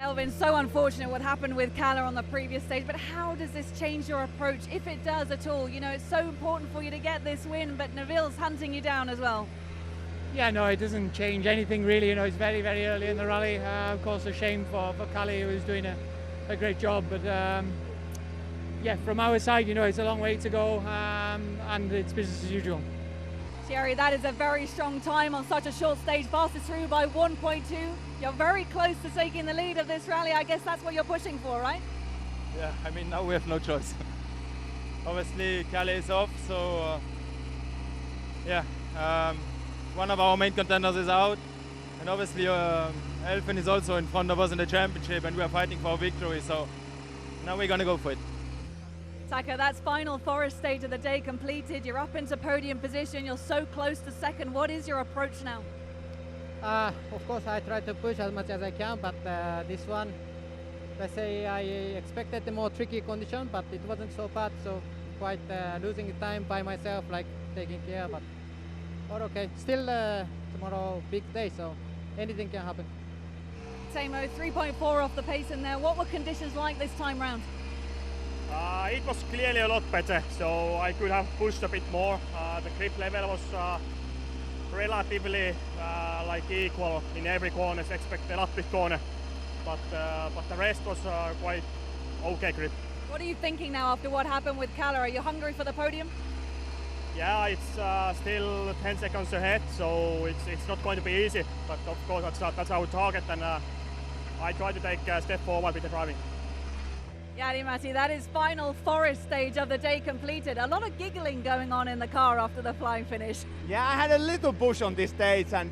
Elfyn, so unfortunate what happened with Kalle on the previous stage, but how does this change your approach, if it does at all? You know, it's so important for you to get this win, but Neuville's hunting you down as well. Yeah, no, it doesn't change anything really. You know, it's very, very early in the rally. Of course, a shame for Kalle, who is doing a great job. But yeah, from our side, you know, it's a long way to go, and it's business as usual. Thierry, that is a very strong time on such a short stage. Fastest through by 1.2. You're very close to taking the lead of this rally. I guess that's what you're pushing for, right? Yeah, I mean, now we have no choice. Obviously, Kalle is off, so yeah. One of our main contenders is out, and obviously Elfyn is also in front of us in the championship, and we are fighting for a victory, so now we're gonna go for it. Taka, that's final forest stage of the day completed. You're up into podium position, you're so close to second. What is your approach now? Of course I try to push as much as I can, but this one, let's say I expected a more tricky condition, but it wasn't so bad, so quite losing time by myself, like taking care, but okay. Still tomorrow big day, so anything can happen. Teemu, 3.4 off the pace in there. What were conditions like this time round? It was clearly a lot better, so I could have pushed a bit more. The grip level was relatively like equal in every corner except the last bit corner, but the rest was quite okay grip. What are you thinking now after what happened with Kalle? Are you hungry for the podium? Yeah, it's still 10 seconds ahead, so it's not going to be easy, but of course that's our target, and I try to take a step forward with the driving. Jari-Matti, that is final forest stage of the day completed. A lot of giggling going on in the car after the flying finish. Yeah, I had a little push on this stage, and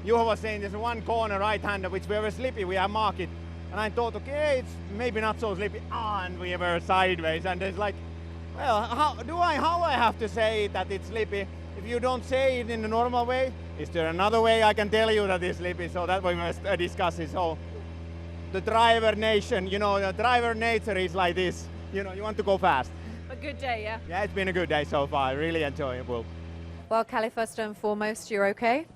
Juho was saying there's one corner right-hander which we were slippy, we have marked, and I thought, okay, it's maybe not so slippy, and we were sideways, and it's like, well, how I have to say that it's slippy? If you don't say it in the normal way, is there another way I can tell you that it's slippy? So that we must discuss it. So the driver nation, you know, the driver nature is like this. You know, you want to go fast. A good day, yeah? Yeah, it's been a good day so far. Really enjoyable. Well, Kalle, first and foremost, you're okay?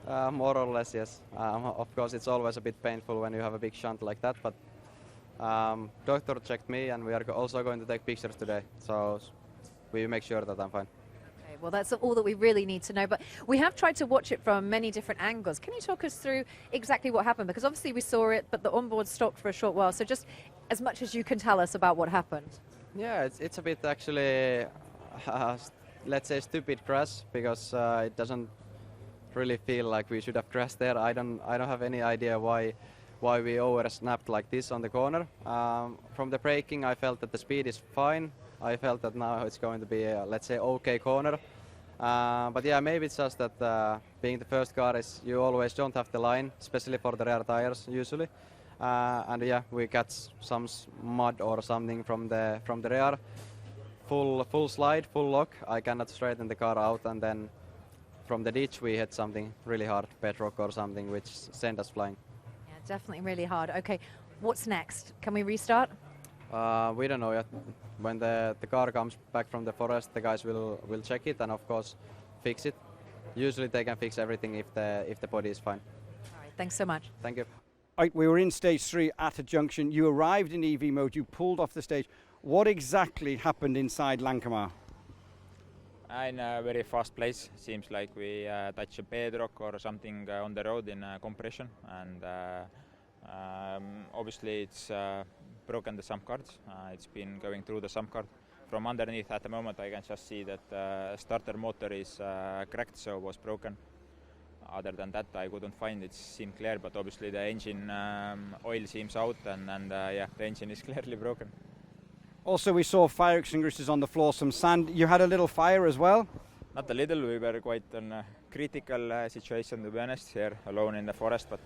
More or less, yes. Of course, it's always a bit painful when you have a big shunt like that, but doctor checked me, and we are also going to take pictures today, so we make sure that I'm fine. Okay, well, that's all that we really need to know, but we have tried to watch it from many different angles. Can you talk us through exactly what happened? Because obviously we saw it, but the onboard stopped for a short while, so just as much as you can tell us about what happened. Yeah, it's a bit actually, let's say, stupid crash, because it doesn't really feel like we should have crashed there. I don't have any idea why we over-snapped like this on the corner. From the braking, I felt that the speed is fine. I felt that now it's going to be a, let's say, okay corner. But yeah, maybe it's just that being the first car is you always don't have the line, especially for the rear tires usually. And yeah, we got some mud or something from the rear. Full slide, full lock. I cannot straighten the car out, and then from the ditch we hit something really hard, bedrock or something, which sent us flying. Definitely really hard. Okay, what's next? Can we restart? We don't know yet. When the car comes back from the forest, the guys will check it and of course fix it. Usually they can fix everything if the body is fine. All right, thanks so much. Thank you. Right, we were in stage 3 at a junction. You arrived in EV mode, you pulled off the stage. What exactly happened inside Lankamar? In a very fast place. Seems like we touch a bedrock or something on the road in compression, and obviously it's broken the sump guards. It's been going through the sump guard. From underneath at the moment I can just see that starter motor is cracked, so was broken. Other than that I couldn't find it. Seemed clear, but obviously the engine oil seems out, and yeah, the engine is clearly broken. Also, we saw fire extinguishers on the floor, some sand. You had a little fire as well? Not a little, we were quite in a critical situation, to be honest, here alone in the forest, but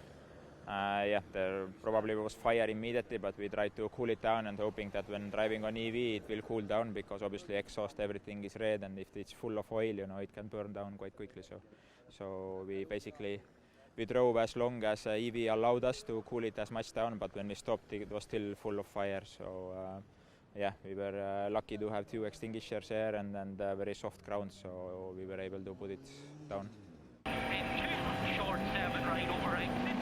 yeah, there probably was fire immediately, but we tried to cool it down and hoping that when driving on EV it will cool down, because obviously exhaust, everything is red, and if it's full of oil, you know, it can burn down quite quickly. So we drove as long as EV allowed us to cool it as much down, but when we stopped it was still full of fire. So yeah, we were lucky to have 2 extinguishers here and very soft ground, so we were able to put it down. Short 7 right over exit.